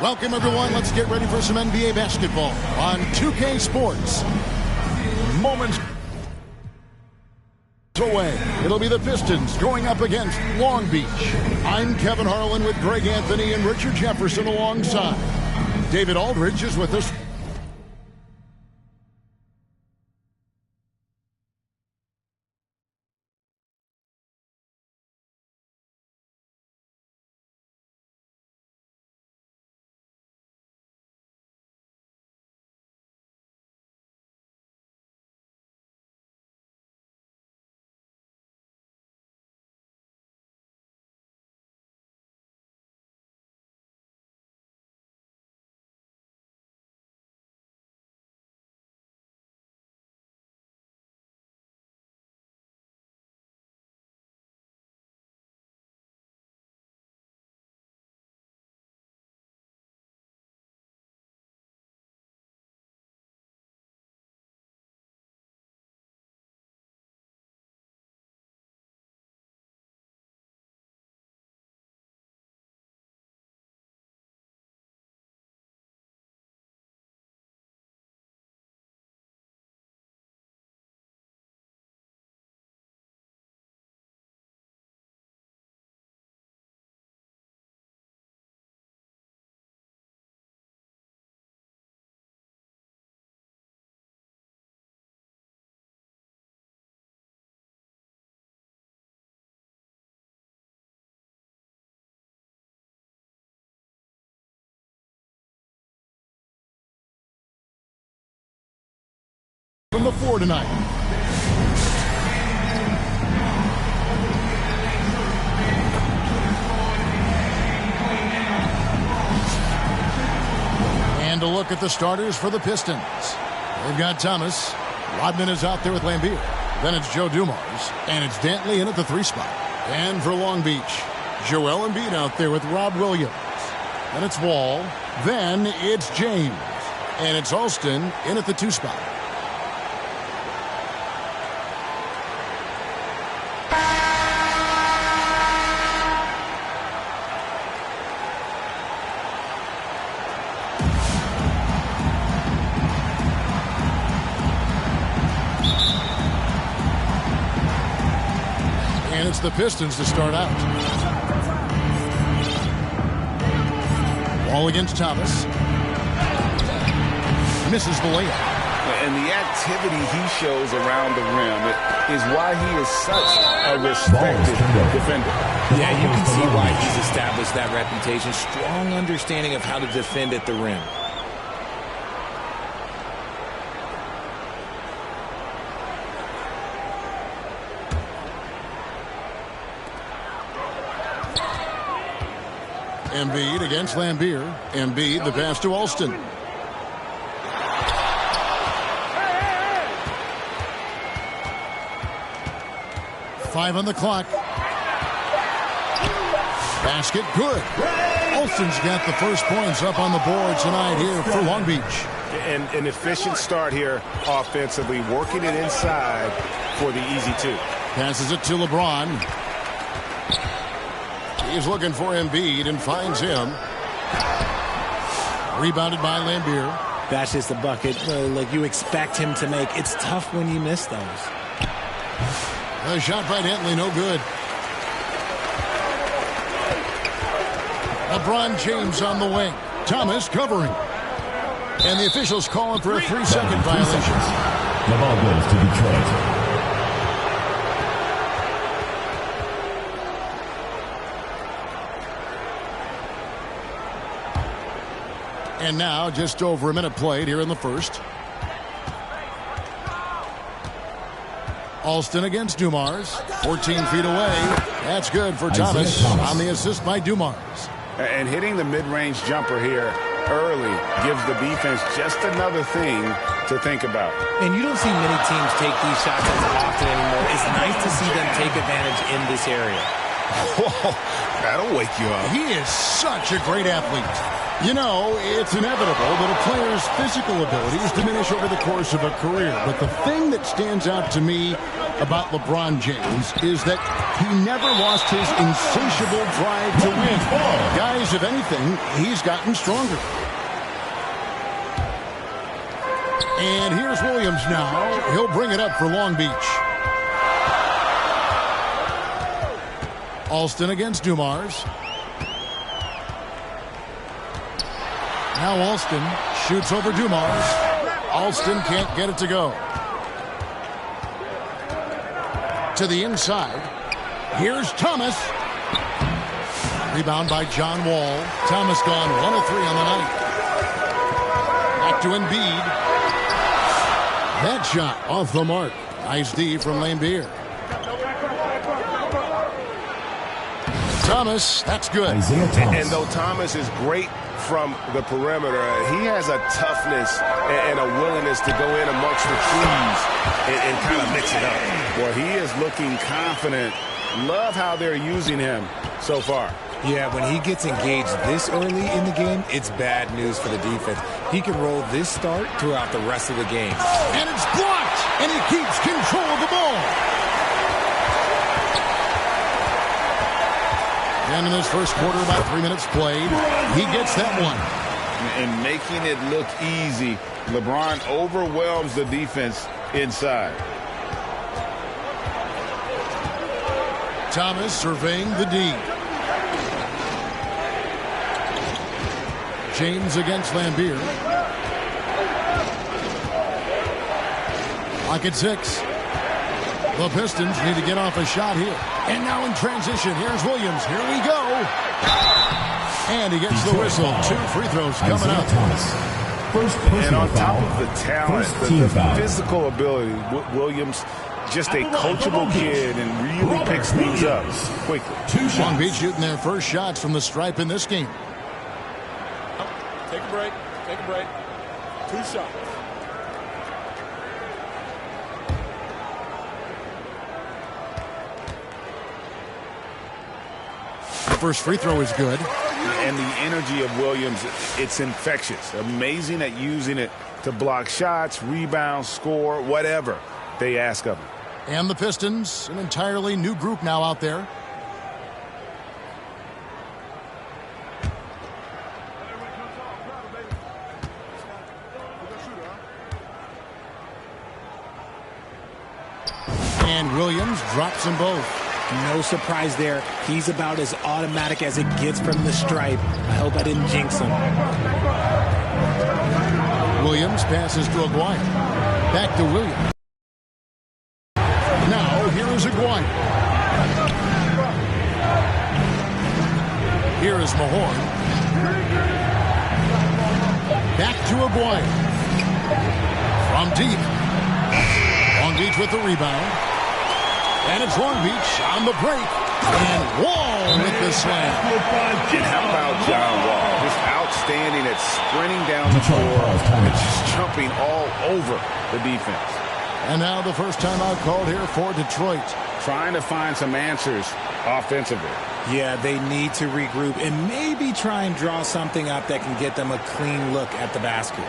Welcome, everyone. Let's get ready for some NBA basketball on 2K Sports. Moments away. It'll be the Pistons going up against Long Beach. I'm Kevin Harlan with Greg Anthony and Richard Jefferson alongside. David Aldridge is with us. From the floor tonight. And a look at the starters for the Pistons. They've got Thomas. Rodman is out there with Lambeer. Then it's Joe Dumars. And it's Dantley in at the 3 spot. And for Long Beach, Joel Embiid out there with Rob Williams. Then it's Wall. Then it's James. And it's Alston in at the 2 spot. It's the Pistons to start out. Ball against Thomas. Misses the layup. And the activity he shows around the rim is why he is such a respected defender. Yeah, you can see why he's established that reputation. Strong understanding of how to defend at the rim. Embiid against Lambeer. Embiid, the pass to Alston. Five on the clock. Basket, good. Alston's got the first points up on the board tonight here for Long Beach. And an efficient start here offensively, working it inside for the easy 2. Passes it to LeBron. He's looking for Embiid and finds him. Rebounded by Lambeer. That's just a bucket like you expect him to make. It's tough when you miss those. A shot by Dantley, no good. LeBron James on the wing. Thomas covering. And the officials calling for a 3-second violation. The ball goes to Detroit. And now, just over a minute played here in the first. Alston against Dumars. 14 feet away. That's good for Thomas on the assist by Dumars. And hitting the mid-range jumper here early gives the defense just another thing to think about. And you don't see many teams take these shots as often anymore. It's nice to see them take advantage in this area. Whoa, that'll wake you up. He is such a great athlete. You know, it's inevitable that a player's physical abilities diminish over the course of a career. But the thing that stands out to me about LeBron James is that he never lost his insatiable drive to win. Guys, if anything, he's gotten stronger. And here's Williams now. He'll bring it up for Long Beach. Alston against Dumars. Now Alston shoots over Dumars. Alston can't get it to go. To the inside. Here's Thomas. Rebound by John Wall. Thomas gone 1 of 3 on the night. Back to Embiid. That shot off the mark. Nice D from LongBeach. Thomas, that's good. And though Thomas is great from the perimeter, he has a toughness and a willingness to go in amongst the trees and kind of mix it up. Well, he is looking confident. Love how they're using him so far. Yeah, when he gets engaged this early in the game, it's bad news for the defense. He can roll this start throughout the rest of the game. And it's blocked, and he keeps control of the ball. And in this first quarter, about 3 minutes played, he gets that one. And making it look easy, LeBron overwhelms the defense inside. Thomas surveying the D. James against LongBeach. Lock at 6. The Pistons need to get off a shot here. And now in transition, here's Williams. Here we go. And he gets the whistle. 2 free throws coming up. And on top of the talent, the physical ability, Williams, just a coachable kid and really picks things up quickly. Long Beach shooting their first shots from the stripe in this game. Take a break. Take a break. 2 shots. First free throw is good. And the energy of Williams, it's infectious. Amazing at using it to block shots, rebound, score, whatever they ask of him. And the Pistons, an entirely new group now out there. And Williams drops them both. No surprise there. He's about as automatic as it gets from the stripe. I hope I didn't jinx him. Williams passes to Aguirre. Back to Williams. Now, here is Aguirre. Here is Mahorn. Back to Aguirre. From deep. Long Beach with the rebound. And it's Long Beach on the break. And Wall with the slam. And how about John Wall? Just outstanding at sprinting down the floor and just jumping all over the defense. And now the first timeout called here for Detroit. Trying to find some answers offensively. Yeah, they need to regroup and maybe try and draw something up that can get them a clean look at the basket.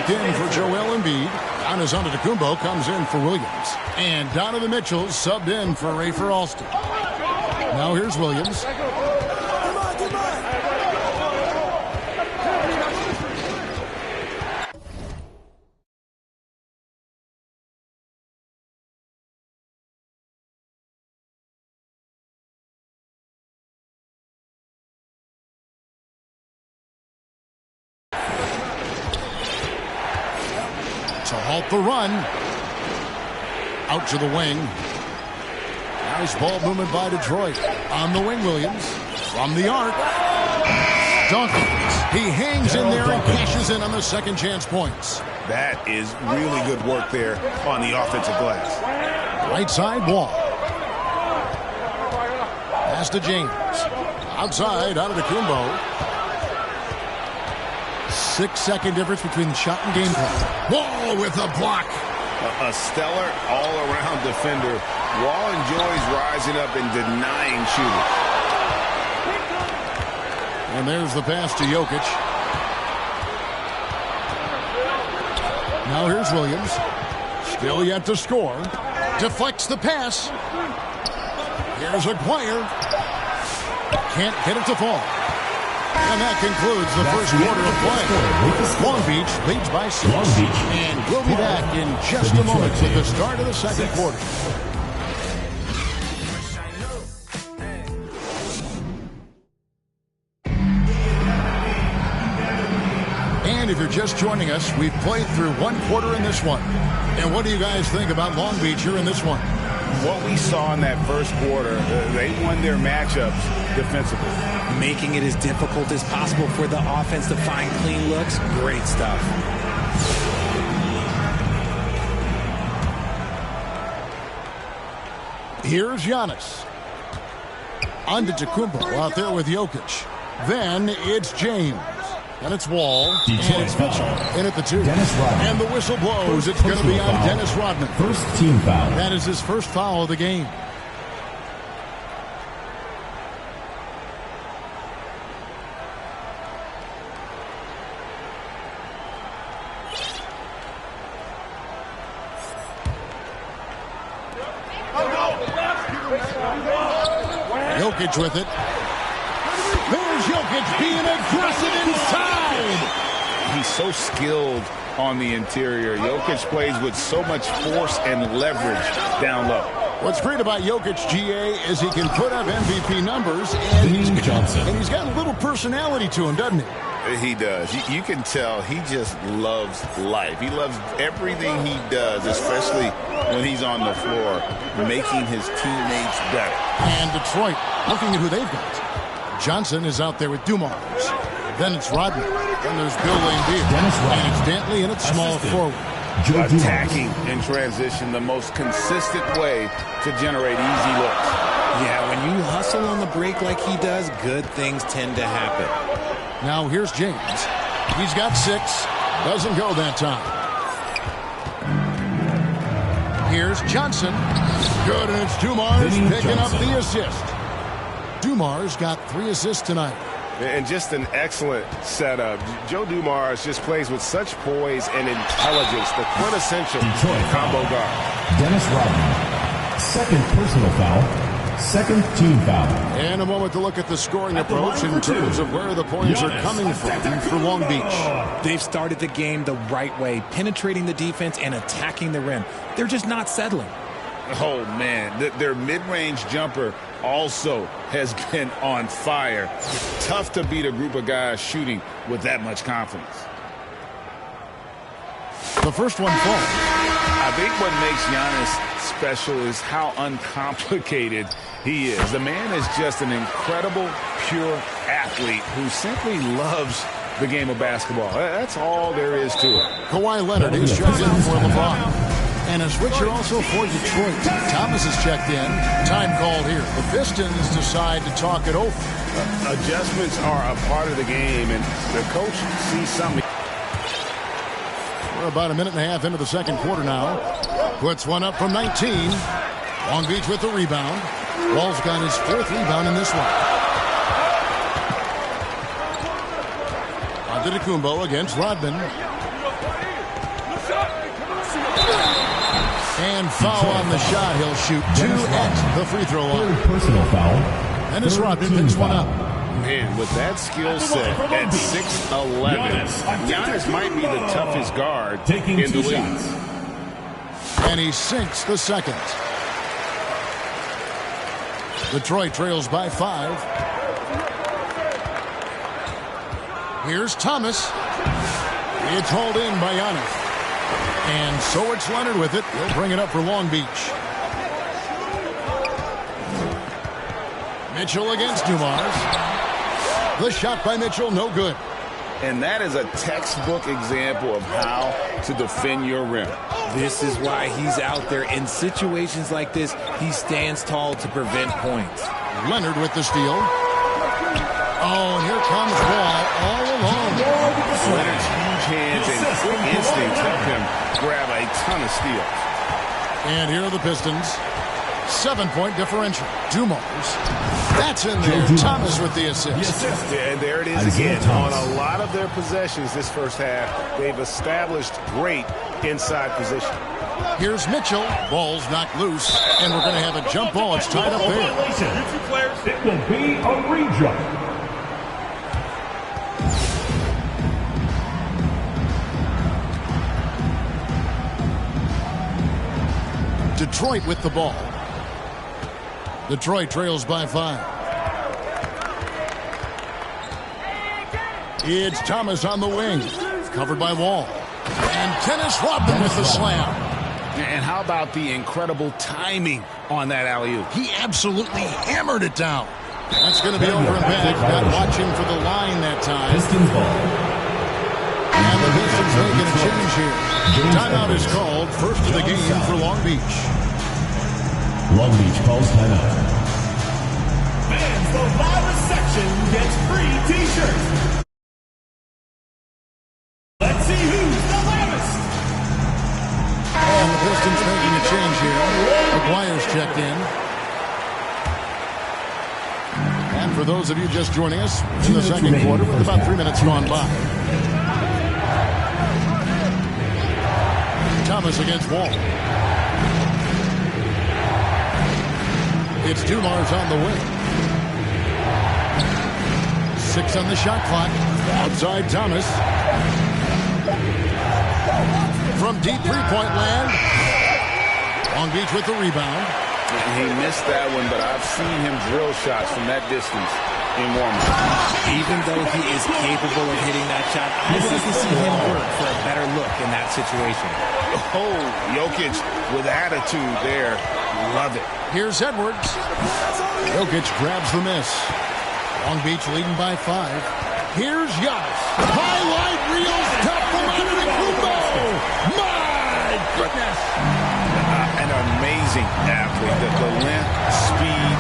In for Joel Embiid. Giannis Antetokounmpo comes in for Williams. And Donovan Mitchell subbed in for Rafer Alston. Now here's Williams. To halt the run. Out to the wing. Nice ball movement by Detroit. On the wing, Williams. From the arc. Dawkins. He hangs in there and cashes in on the second chance points. That is really good work there on the offensive glass. Right side Wall. Pass to James. Outside, out of the Kumbo. 6-second difference between the shot and game plan. Wall with a block. A stellar all-around defender. Wall enjoys rising up and denying shooters. And there's the pass to Jokic. Now here's Williams. Still yet to score. Deflects the pass. Here's Aguirre. Can't get it to fall. And that concludes the first quarter of play. Long Beach leads by 6. And we'll be back in just a moment with the start of the second quarter. And if you're just joining us, we've played through one quarter in this one. And what do you guys think about Long Beach here in this one? What we saw in that first quarter, they won their matchups defensively. Making it as difficult as possible for the offense to find clean looks. Great stuff. Here's Giannis. Antetokounmpo out there with Jokic. Then it's James. And it's Wall. Detroit and it's Mitchell. In at the 2. Dennis Rodman. And the whistle blows. It's going to be on Dennis Rodman. First team foul. That is his first foul of the game. Jokic with it. There's Jokic being aggressive inside. He's so skilled on the interior. Jokic plays with so much force and leverage down low. What's great about Jokic, GA, is he can put up MVP numbers, and he's got a little personality to him, doesn't he? He does. You can tell he just loves life. He loves everything he does, especially when he's on the floor, making his teammates better. And Detroit, looking at who they've got. Johnson is out there with Dumars. Then it's Rodman. Then there's Bill Laimbeer. And it's Dantley, and it's small forward. Attacking in transition, the most consistent way to generate easy looks. Yeah, when you hustle on the break like he does, good things tend to happen. Now here's James. He's got 6. Doesn't go that time. Here's Johnson. Good, and it's Dumars picking up the assist. Dumars got 3 assists tonight. And just an excellent setup. Joe Dumars just plays with such poise and intelligence, the quintessential combo guard. Dennis Rodman. Second personal foul. Second team foul. And a moment to look at the scoring approach in terms of where the points are coming from for Long Beach. They've started the game the right way, penetrating the defense and attacking the rim. They're just not settling. Oh, man. Their mid-range jumper also has been on fire. Tough to beat a group of guys shooting with that much confidence. The first one falls. I think what makes Giannis special is how uncomplicated he is. The man is just an incredible, pure athlete who simply loves the game of basketball. That's all there is to it. Kawhi Leonard is checked in for LeBron. And a switcher also for Detroit. Thomas is checked in. Time called here. The Pistons decide to talk it over. Adjustments are a part of the game, and the coach sees something. We're about a minute and a half into the second quarter now. Puts one up from 19. Long Beach with the rebound. Wall's got his 4th rebound in this one. Antetokounmpo against Rodman. And foul on the shot. He'll shoot 2 at the free throw line. Personal foul. And as Rodman picks one up. Man, with that skill set at 6'11", Giannis might be the toughest guard in the league. And he sinks the second. Detroit trails by 5. Here's Thomas. It's hauled in by Giannis. And so it's Leonard with it. He'll bring it up for Long Beach. Mitchell against Dumars. The shot by Mitchell, no good. And that is a textbook example of how to defend your rim. This is why he's out there. In situations like this, he stands tall to prevent points. Leonard with the steal. Oh, and here comes Wall all alone. Leonard's huge hands and quick instincts help him grab a ton of steals. And here are the Pistons. 7-point differential. Dumars. That's in there. Thomas with the assist. And there it is again. On a lot of their possessions this first half, they've established great inside position. Here's Mitchell. Ball's knocked loose. And we're going to have a jump ball. It's tied up there. It will be a re-jump. Detroit with the ball. Detroit trails by 5. It's Thomas on the wing. Covered by Wall. And Dennis Rodman with the slam. And how about the incredible timing on that alley-oop? He absolutely hammered it down. That's going to be over and back. Not watching for the line that time. Pistons ball. And the Pistons making a change here. Timeout is called. First of the game for Long Beach. Long Beach calls timeout. Fans, the loudest section gets free T-shirts. Let's see who's the loudest. And the Pistons making a change here. McGuire's checked in. And for those of you just joining us, in the second quarter, with about 3 minutes gone by. Thomas against Wall. It's Dumars on the wing. 6 on the shot clock. Outside Thomas. From deep three-point land. Long Beach with the rebound. He missed that one, but I've seen him drill shots from that distance in warm-up. Even though he is capable of hitting that shot, I'd like to see him work for a better look in that situation. Oh, Jokic with attitude there. Love it. Here's Edwards. Jokic grabs the miss. Long Beach leading by 5. Here's Giannis. Highlight reels top from Antetokounmpo. My goodness. An amazing athlete. The length, speed,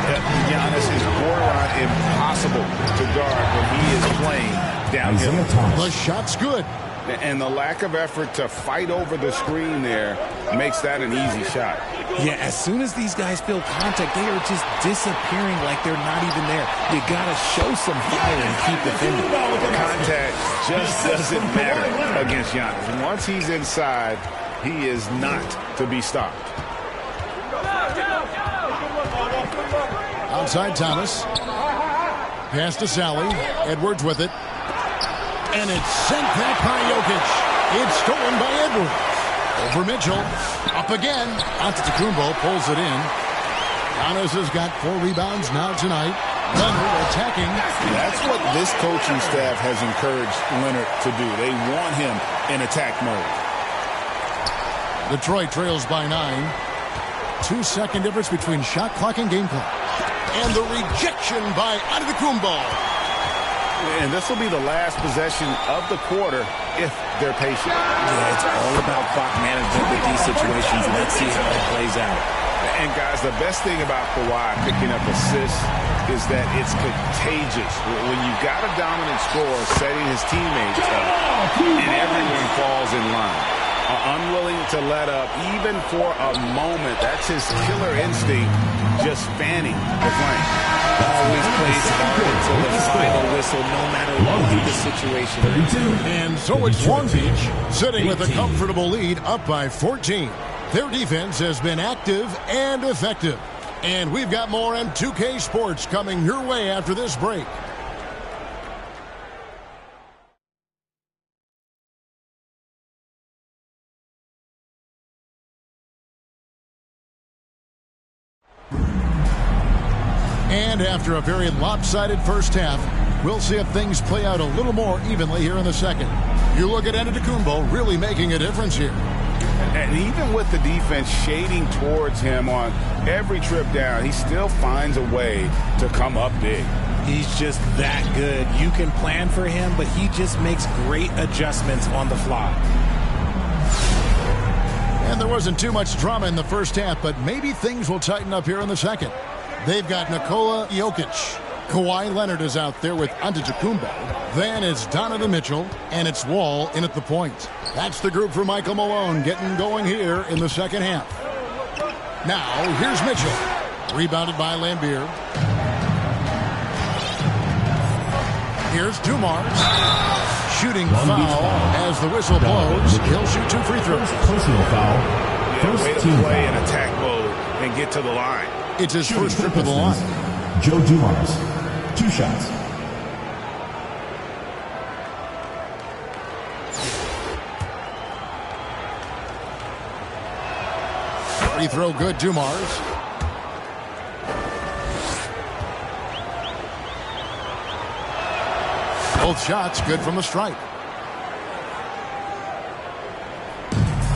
Giannis is borderline impossible to guard when he is playing downhill. The shot's good. And the lack of effort to fight over the screen there makes that an easy shot. Yeah, as soon as these guys feel contact, they are just disappearing like they're not even there. You got to show some fire and keep defending. Contact just doesn't matter against Giannis. And once he's inside, he is not to be stopped. Outside Thomas. Pass to Sally. Edwards with it. And it's sent back by Jokic. It's stolen by Edwards. Over Mitchell. Up again. Antetokounmpo pulls it in. Giannis has got 4 rebounds now tonight. Leonard attacking. That's what this coaching staff has encouraged Leonard to do. They want him in attack mode. Detroit trails by 9. 2-second difference between shot clock and game clock. And the rejection by Antetokounmpo. And this will be the last possession of the quarter if they're patient. Yeah, it's all about clock management with these situations. Let's see how it plays out. And, guys, the best thing about Kawhi picking up assists is that it's contagious. When you've got a dominant scorer setting his teammates up, and everyone falls in line. Unwilling to let up even for a moment. That's his killer instinct, just fanning the flame. Always plays hard until the final whistle, no matter what the situation is. And so it's Long Beach sitting with a comfortable lead up by 14. Their defense has been active and effective. And we've got more M2K Sports coming your way after this break. And after a very lopsided first half, we'll see if things play out a little more evenly here in the second. You look at Antetokounmpo really making a difference here. And even with the defense shading towards him on every trip down, he still finds a way to come up big. He's just that good. You can plan for him, but he just makes great adjustments on the fly. And there wasn't too much drama in the first half, but maybe things will tighten up here in the second. They've got Nikola Jokic. Kawhi Leonard is out there with Antetokounmpo. Then it's Donovan Mitchell, and it's Wall in at the point. That's the group for Michael Malone getting going here in the second half. Now, here's Mitchell. Rebounded by Lambeer. Here's Dumars. Shooting foul as the whistle blows. He'll shoot 2 free throws. Personal foul. Way to play in attack mode and get to the line. It's his first trip to the line. Joe Dumars. 2 shots. Free throw good, Dumars. Both shots good from the stripe.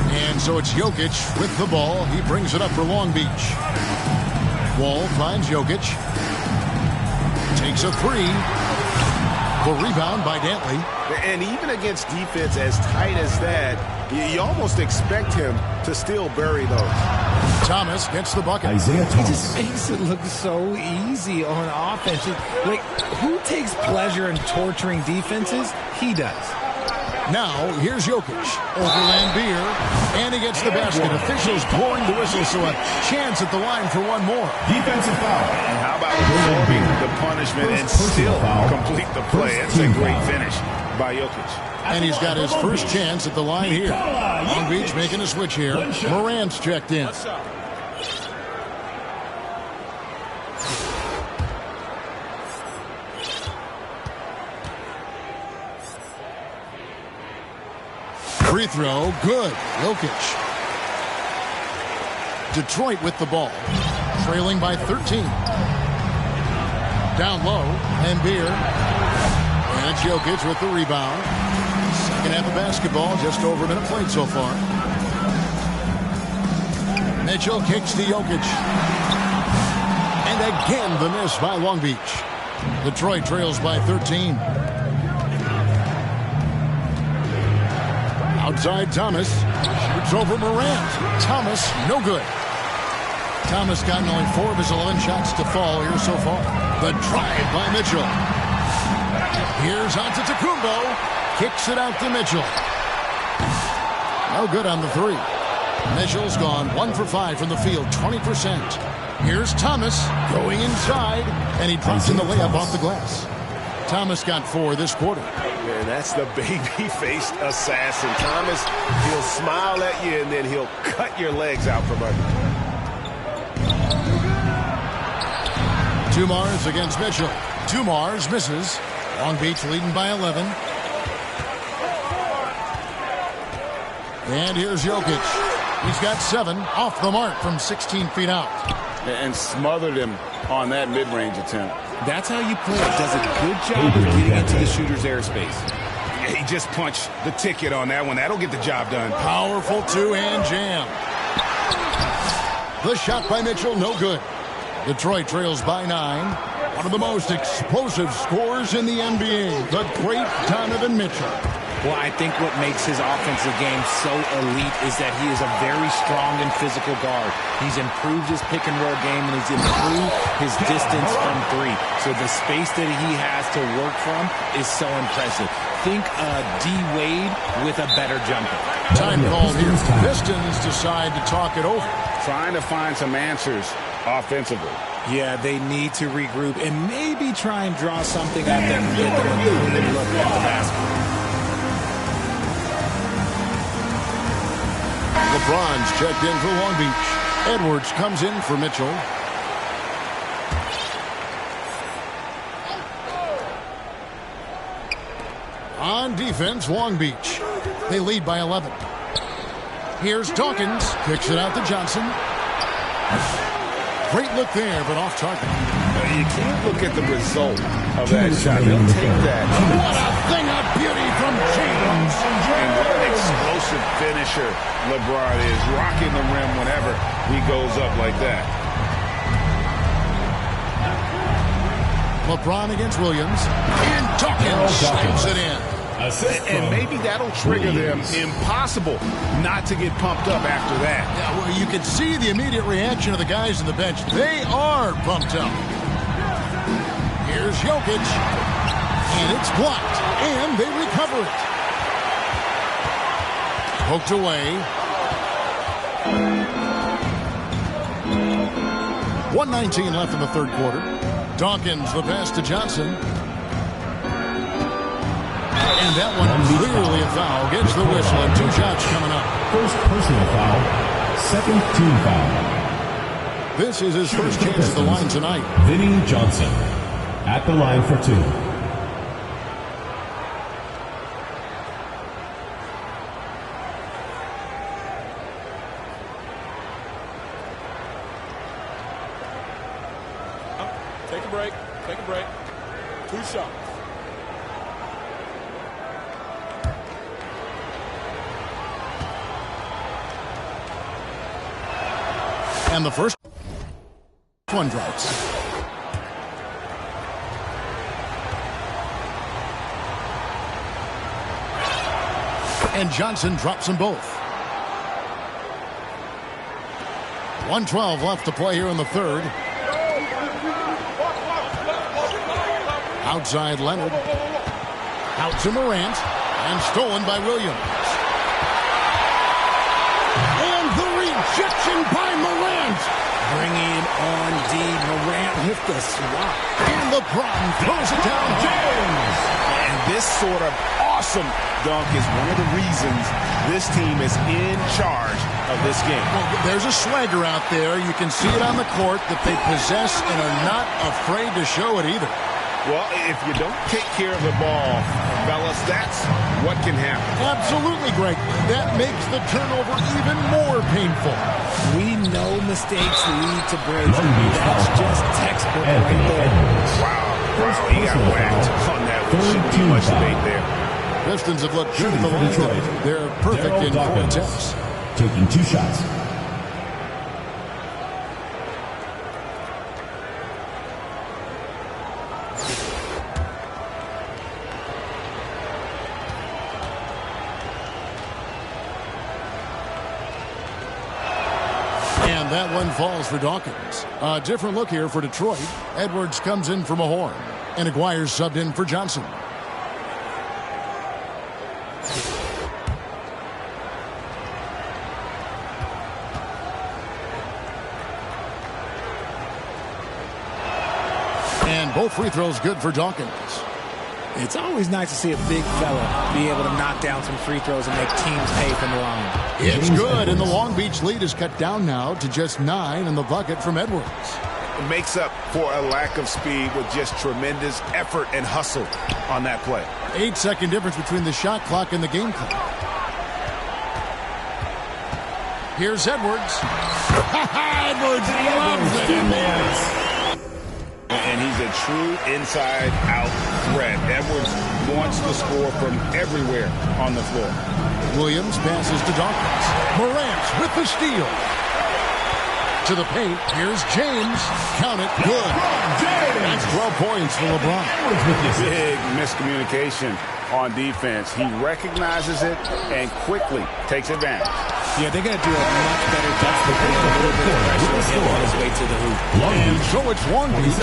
And so it's Jokic with the ball. He brings it up for Long Beach. Wall finds Jokic. Takes a 3. The rebound by Dantley. And even against defense as tight as that, you almost expect him to still bury those. Thomas gets the bucket. Isaiah He Thomas. just makes it look so easy on offense. Like, who takes pleasure in torturing defenses? He does. Now, here's Jokic over Lambeer, and he gets the basket. Officials blowing the whistle, so a chance at the line for one more. Defensive foul. And how about absorbing the punishment and still complete the play? It's a great finish by Jokic. And he's got his first chance at the line here. Long Beach making a switch here. Morant's checked in. Free throw, good. Jokic. Detroit with the ball. Trailing by 13. Down low, Lambeer. And it's Jokic with the rebound. Second half of basketball, just over a minute played so far. Mitchell kicks to Jokic. And again the miss by Long Beach. Detroit trails by 13. Outside Thomas. Shoots over Morant. Thomas, no good. Thomas gotten only 4 of his 11 shots to fall here so far. The drive by Mitchell. Here's Antetokounmpo. Kicks it out to Mitchell. No good on the 3. Mitchell's gone 1 for 5 from the field, 20%. Here's Thomas going inside, and he drops in the layup off the glass. Thomas got 4 this quarter. And that's the baby-faced assassin. Thomas, he'll smile at you, and then he'll cut your legs out from under. Dumars against Mitchell. Dumars misses. Long Beach leading by 11. And here's Jokic. He's got 7 off the mark from 16 feet out. And smothered him on that mid-range attempt. That's how you play. Does a good job of getting into the shooter's airspace. He just punched the ticket on that one. That'll get the job done. Powerful 2-hand jam. The shot by Mitchell, no good. Detroit trails by 9. One of the most explosive scorers in the NBA, the great Donovan Mitchell. Well, I think what makes his offensive game so elite is that he is a very strong and physical guard. He's improved his pick-and-roll game, and he's improved his distance from 3. So the space that he has to work from is so impressive. Think D-Wade with a better jumper. Time called here. Pistons decide to talk it over. Trying to find some answers offensively. Yeah, they need to regroup and maybe try and draw something up that can get them a clean look at the basket. LeBron's checked in for Long Beach. Edwards comes in for Mitchell. On defense, Long Beach. They lead by 11. Here's Dawkins. Kicks it out to Johnson. Great look there, but off target. You can't look at the result of that shot. They'll take that. What a thing of beauty from James. And what an explosive finisher LeBron is, rocking the rim whenever he goes up like that. LeBron against Williams. And Dawkins slams it in. And maybe that'll trigger them. Impossible not to get pumped up after that. Yeah, well, you can see the immediate reaction of the guys on the bench. They are pumped up. Here's Jokic. And it's blocked. And they recover it. Poked away. 1:19 left in the third quarter. Dawkins the pass to Johnson. And that one clearly a foul. Gets the whistle and 2 shots coming up. First personal foul. Second team foul. This is his first chance at the line tonight. Vinny Johnson at the line for 2. Take a break. Take a break. 2 shots. And the first one drops. And Johnson drops them both. 1:12 left to play here in the third. Outside Leonard. Out to Morant. And stolen by Williams. And the rejection by Morant. Bringing on D. Morant with the swat. And LeBron throws it down. James. And this sort of awesome dunk is one of the reasons this team is in charge of this game. Well, there's a swagger out there. You can see it on the court that they possess and are not afraid to show it either. Well, if you don't take care of the ball, fellas, that's what can happen. Absolutely, Greg. That makes the turnover even more painful. We know mistakes lead to breaks. That's just textbook right there. Wow, he got whacked on that one. Shouldn't be much debate there. Pistons have looked good at the line. They're perfect in 4 attempts. Taking 2 shots. And that one falls for Dawkins. A different look here for Detroit. Edwards comes in from a horn. And Aguirre's subbed in for Johnson. And both free throws good for Dawkins. It's always nice to see a big fella be able to knock down some free throws and make teams pay from the line. It's good, and the Long Beach lead is cut down now to just 9 in the bucket from Edwards. It makes up for a lack of speed with just tremendous effort and hustle on that play. 8-second difference between the shot clock and the game clock. Here's Edwards. Edwards loves it in there. And he's a true inside-out threat. Edwards wants to score from everywhere on the floor. Williams passes to Dawkins. Morant with the steal. To the paint. Here's James. Count it. Good. That's 12 points for LeBron. Big miscommunication on defense. He recognizes it and quickly takes advantage. Yeah, they got to do a much better job of putting a little bit of pressure on his way to the hoop. And so it's Long Beach.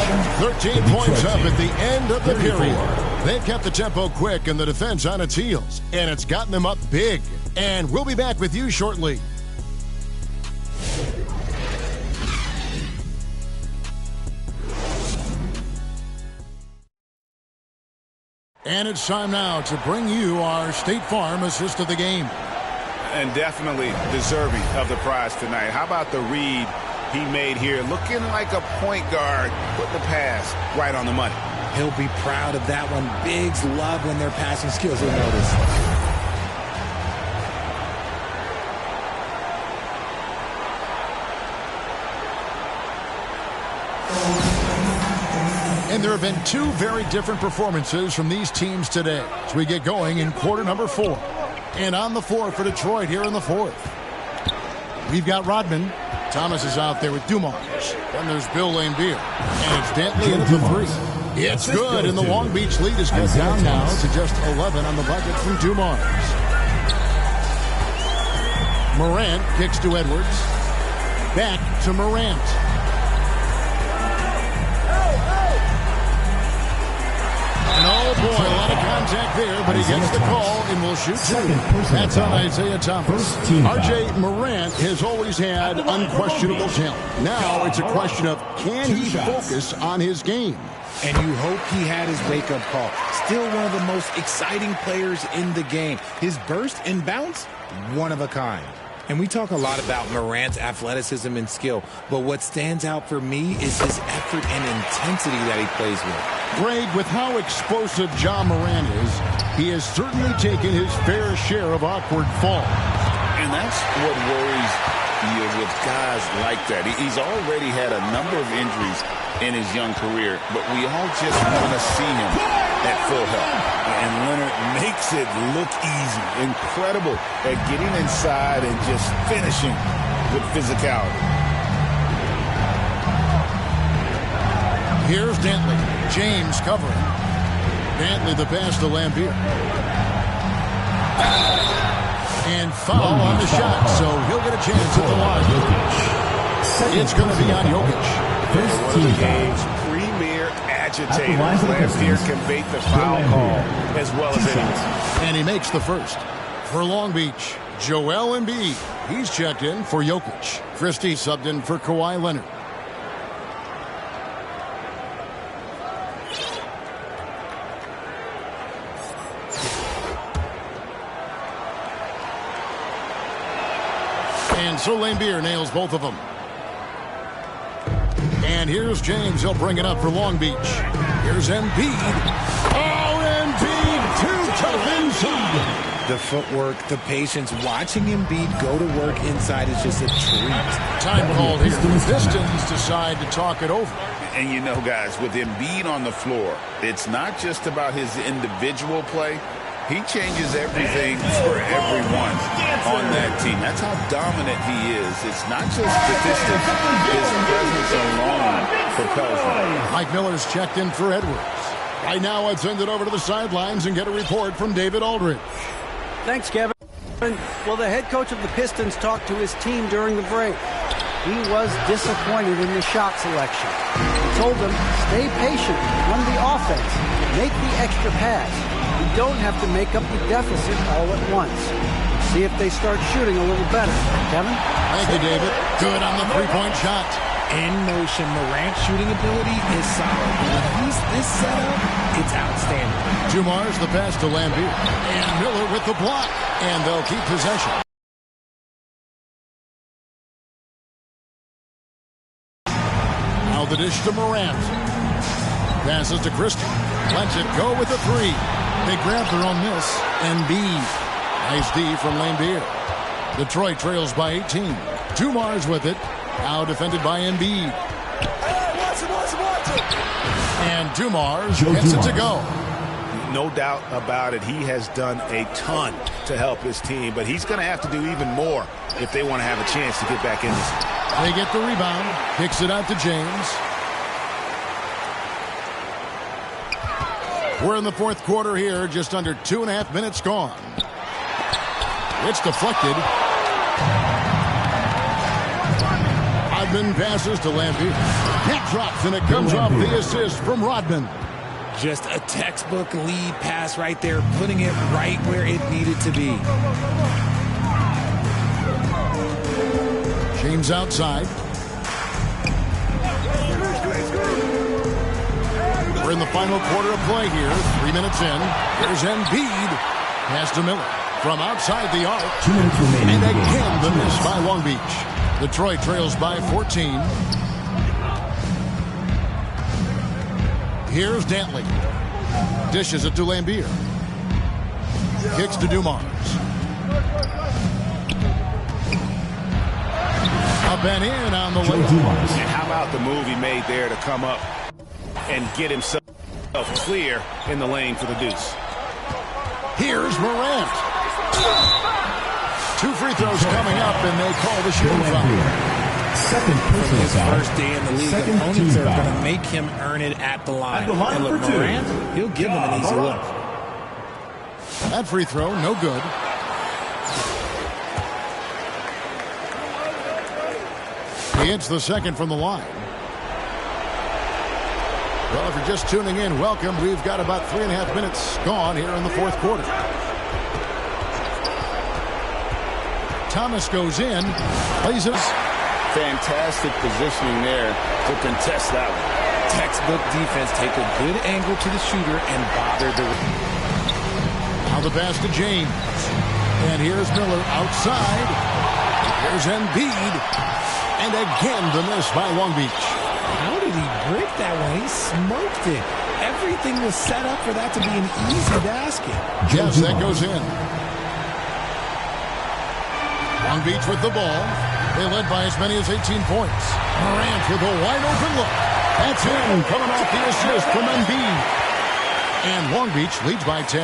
13 points up at the end of the period. They've kept the tempo quick and the defense on its heels. And it's gotten them up big. And we'll be back with you shortly. And it's time now to bring you our State Farm assist of the game. And definitely deserving of the prize tonight. How about the read he made here? Looking like a point guard, putting the pass right on the money. He'll be proud of that one. Bigs love when their passing skills are noticed. And there have been 2 very different performances from these teams today as we get going in quarter number 4. And on the floor for Detroit here in the 4th. We've got Rodman. Thomas is out there with Dumars. Then there's Bill Laimbeer. And it's Dantley in at the 3. It's good, and the Long Beach lead is cut down now to just 11 on the bucket from Dumars. Morant kicks to Edwards. Back to Morant. contact there, but he gets the call and will shoot two. That's on Isaiah Thomas. R.J. Morant has always had unquestionable talent. Now it's a question of can he focus on his game? And you hope he had his wake-up call. Still one of the most exciting players in the game. His burst and bounce, one of a kind. And we talk a lot about Morant's athleticism and skill, but what stands out for me is his effort and intensity that he plays with. Greg, with how explosive Ja Morant is, he has certainly taken his fair share of awkward falls. And that's what worries you with guys like that. He's already had a number of injuries in his young career, but we all just want to see him at full health. And Leonard makes it look easy. Incredible at getting inside and just finishing with physicality. Here's Dantley. James covering. Dantley the pass to Lambeer. And foul on the shot, so he'll get a chance at the line. It's going to be on Jokic. One of the game's premier agitators. Lambeer can bait the foul call as well as anyone. And he makes the first. For Long Beach, Joel Embiid. He's checked in for Jokic. Christie subbed in for Kawhi Leonard. And so Lambeer nails both of them. And here's James. He'll bring it up for Long Beach. Here's Embiid. Oh, Embiid, too tough inside. The footwork, the patience, watching Embiid go to work inside is just a treat. Time called here. The Pistons decide to talk it over. And you know, guys, with Embiid on the floor, it's not just about his individual play. He changes everything for everyone on that team. That's how dominant he is. It's not just statistics. His presence alone propels him. Mike Miller's checked in for Edwards. Right now, I'd send it over to the sidelines and get a report from David Aldridge. Thanks, Kevin. Well, the head coach of the Pistons talked to his team during the break. He was disappointed in the shot selection. He told them, stay patient, run the offense, make the extra pass. You don't have to make up the deficit all at once. See if they start shooting a little better. Kevin? Thank you, David. Good on the three-point shot. In motion, Morant's shooting ability is solid. When he's this setup, it's outstanding. Dumars the pass to Lambeer. And Miller with the block. And they'll keep possession. Now the dish to Morant. Passes to Christie. Lets it go with the three. They grab their own miss. Embiid. Nice D from Lambeer. Detroit trails by 18. Dumars with it. Now defended by Embiid. And Dumars gets it to go. No doubt about it. He has done a ton to help his team, but he's going to have to do even more if they want to have a chance to get back in this. They get the rebound. Kicks it out to James. We're in the fourth quarter here, just under 2.5 minutes gone. It's deflected. Rodman passes to Lambeer. That drops, and it comes off the assist from Rodman. Just a textbook lead pass right there, putting it right where it needed to be. James outside. We're in the final quarter of play here. 3 minutes in. Here's Embiid. Pass to Miller. From outside the arc. 2 minutes remaining. And again, the miss by Long Beach. Detroit trails by 14. Here's Dantley. Dishes it to Lambeer. Kicks to Dumars. Up and in on the way. And how about the move he made there to come up and get himself clear in the lane for the deuce. Here's Morant. 2 free throws coming up, and they call the shooting foul. Second personal His foul. first day in the league, opponents are going to make him earn it at the line. And look, Morant, he'll give him an easy look. That free throw, no good. He hits the second from the line. Well, if you're just tuning in, welcome. We've got about 3.5 minutes gone here in the fourth quarter. Thomas goes in, plays it. Fantastic positioning there to contest that one. Textbook defense. Take a good angle to the shooter and bother the... Now the pass to James. And here's Miller outside. Here's Embiid. And again the miss by LongBeach. How did he break that one? He smoked it. Everything was set up for that to be an easy basket. Yes, that goes in. LongBeach with the ball. They led by as many as 18 points. Morant with a wide open look. That's in, coming off the assist from Embiid. And LongBeach leads by 10.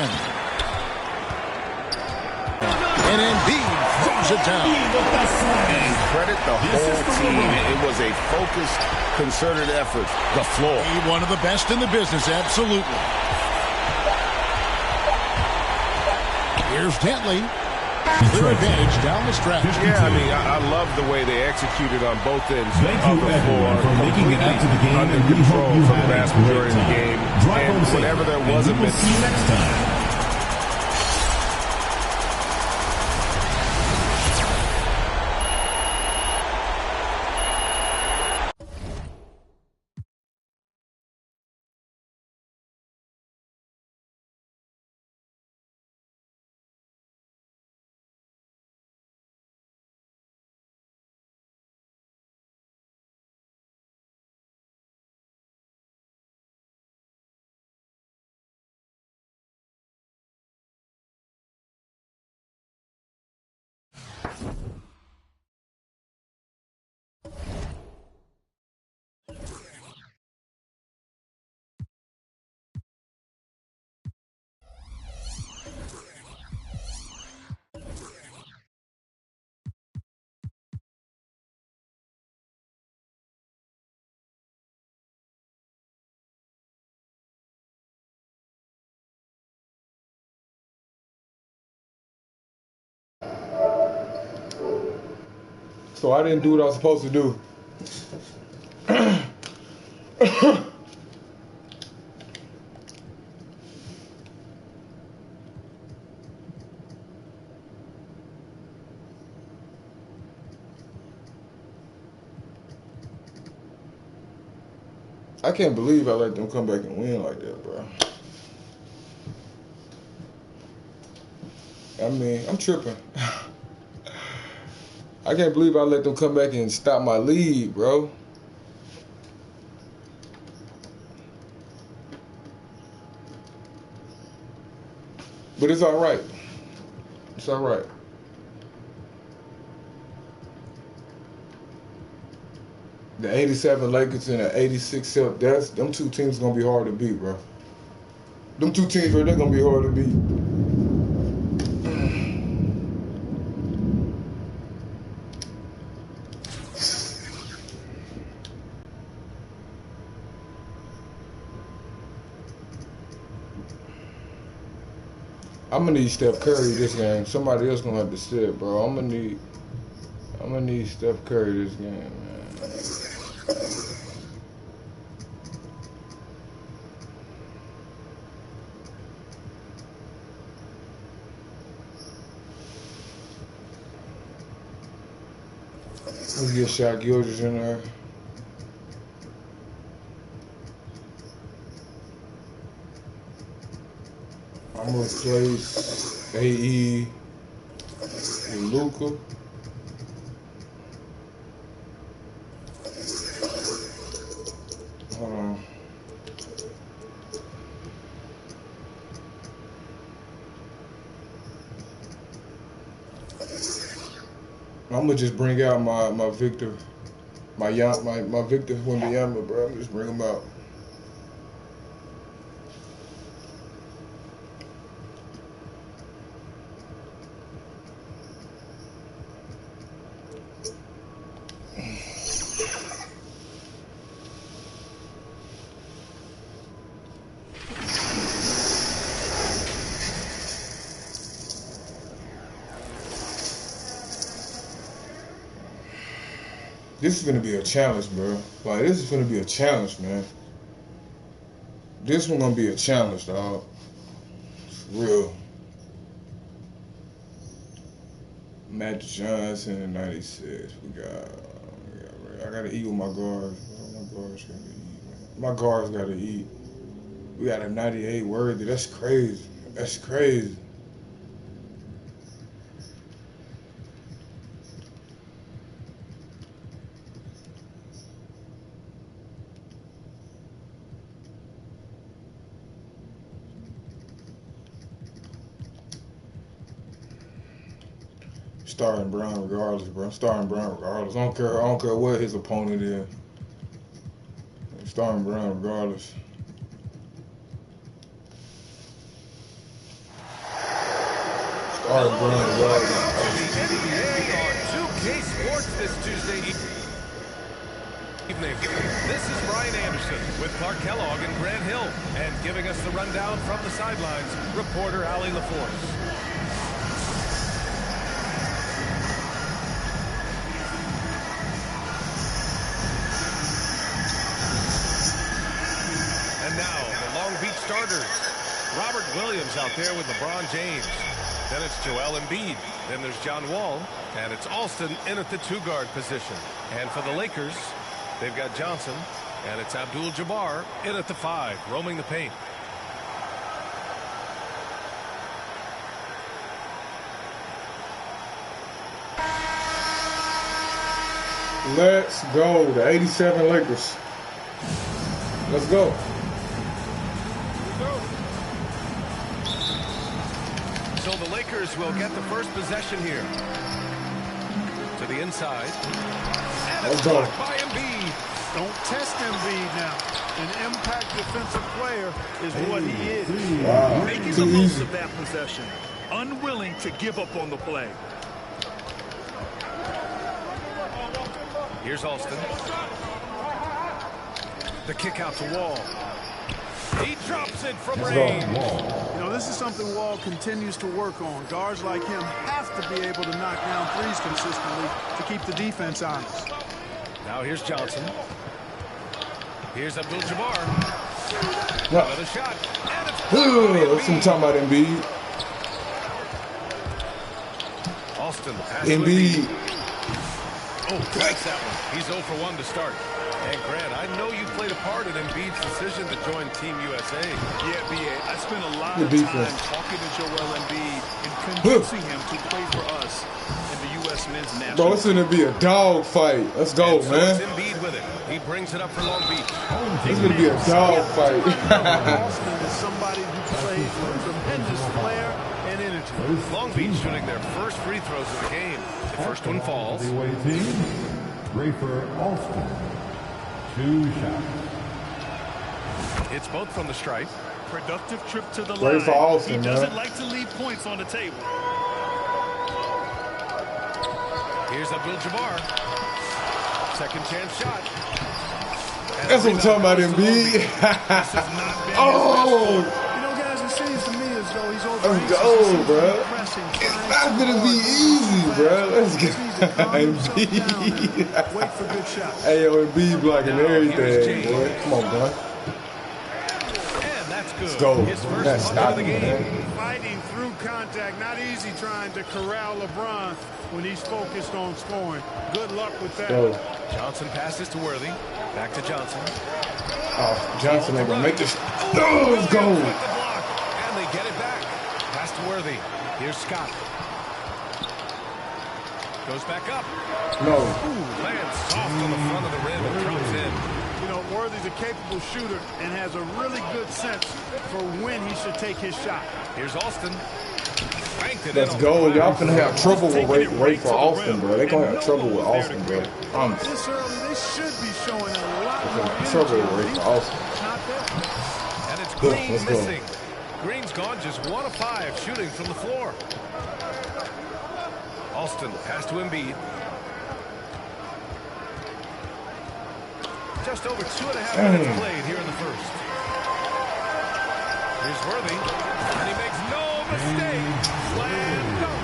And Embiid throws it down. And credit the whole team. It was a focused, concerted effort. The floor. One of the best in the business, absolutely. Here's Dantley. Clear advantage down the stretch. Yeah, I mean, I love the way they executed on both ends Thank of you, the floor. everyone, for making it out to the game, Under and we control hope you for the had a vast great majority of the time. game. Drive And home safe, whenever there and was we a will see you next time. So I didn't do what I was supposed to do. I can't believe I let them come back and win like that, bro. I mean, I'm tripping. I can't believe I let them come back and stop my lead, bro. But it's all right. It's all right. The 87 Lakers and the 86 Celtics, them two teams gonna be hard to beat, bro. Them two teams right there gonna be hard to beat. I'm gonna need Steph Curry this game. Somebody else gonna have to sit, bro. I'm gonna need Steph Curry this game, man. Let's get Shaq Gilgeous in there. I'm gonna replace AE with Luka. Hold on. I'm gonna just bring out my Victor, my Victor Wembanyama, bro. I'm just bring him out. This is gonna be a challenge, bro. Like, this is gonna be a challenge, man. This one gonna be a challenge, dog. For real. Matt Johnson in 96. I gotta eat with my guards. My guards gotta eat, man. My guards gotta eat. We got a 98 Worthy. That's crazy. That's crazy. Starting Brown regardless, bro. Starting Brown regardless. I don't care what his opponent is. Starting Brown regardless. Starting Brown regardless. NBA on 2K Sports this Tuesday evening. This is Brian Anderson with Clark Kellogg and Grant Hill, and giving us the rundown from the sidelines, reporter Allie LaForce. Now, the Long Beach starters. Robert Williams out there with LeBron James. Then it's Joel Embiid. Then there's John Wall. And it's Alston in at the two-guard position. And for the Lakers, they've got Johnson. And it's Abdul-Jabbar in at the 5, roaming the paint. Let's go. The 87 Lakers. Let's go. So the Lakers will get the first possession here. To the inside. And it's blocked by Embiid. Don't test Embiid now. An impact defensive player is what he is. Wow. Making the most of that possession. Unwilling to give up on the play. Here's Alston. The kick out to Wall. He drops it from range. You know, this is something Wall continues to work on. Guards like him have to be able to knock down threes consistently to keep the defense honest. Now here's Johnson. Here's Abdul-Jabbar. Another shot. And it's That's what I'm talking about, Embiid. Alston. Embiid. Oh, breaks that one. He's 0 for 1 to start. And Grant, I know you played a part in Embiid's decision to join Team USA. Yeah, B.A. I spent a lot of time talking to Joel Embiid and convincing him to play for us in the U.S. men's national. Bro, it's gonna be a dog fight. Let's go, so man. It's Embiid with it. He brings it up for Long Beach. It's gonna be a dog fight. Austin is somebody who plays with tremendous flair and energy. Long Beach shooting their first free throws of the game. The first one falls. Rafer Alston. 2 shots. It's both from the stripe. Productive trip to the line. Rafer Alston, he doesn't man. like to leave points on the table. Here's Abdul-Jabbar. Second chance shot. And That's what I'm talking about, Embiid. Oh! You know, guys, it seems to me as though he's over. Let's go, bro. It's not gonna be easy, bro. Let's go. Embiid. Wait for good shots. Hey, yo, Embiid blocking everything, boy. Come on, boy. And that's good. Let's go. His first That's bucket of stopping, the game. man. Fighting through contact, not easy trying to corral LeBron when he's focused on scoring. Good luck with that. Go. Johnson passes to Worthy. Back to Johnson. Oh, Johnson ain't gonna make this. Oh, let's go. And they get it back. Pass to Worthy. Here's Scott. Goes back up. No. Ooh, lands soft on the front of the rim and drops in. You know, Worthy's a capable shooter and has a really good sense for when he should take his shot. Here's Alston. Let's go. Y'all finna have trouble with Rafer Alston, bro. They gonna have trouble with Alston, bro. Honestly. This early, they should be showing a lot more Trouble with Rafer Alston. And it's Go, Green let's go. missing. Green's gone just 1 of 5 shooting from the floor. Alston pass to Embiid. Just over 2.5 minutes played here in the first. Here's Worthy, and he makes no mistake. Slam dunk.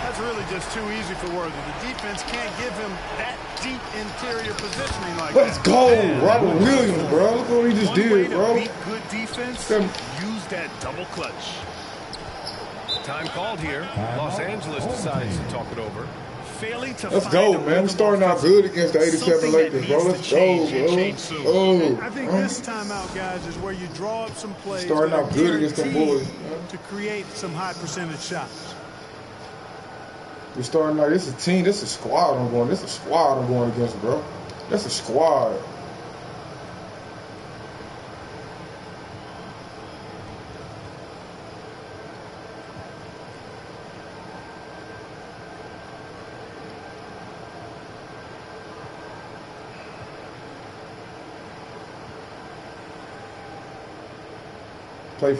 That's really really just too easy for Worthy. The defense can't give him that deep interior positioning like Let's that. go, Robert Williams, bro. Look what he just did, bro. Beat good defense, use that double clutch. Time called here. Los Angeles decides to talk it over. Failing to Let's go, man. We're starting out good against the 87 Lakers, bro. Let's go, bro. Oh, I think this timeout, guys, is where you draw up some plays. Starting out good against them boys. To create some high percentage shots. We're starting out. This is a team. This is a squad I'm going. This is a squad I'm going against, bro. That's a squad. Play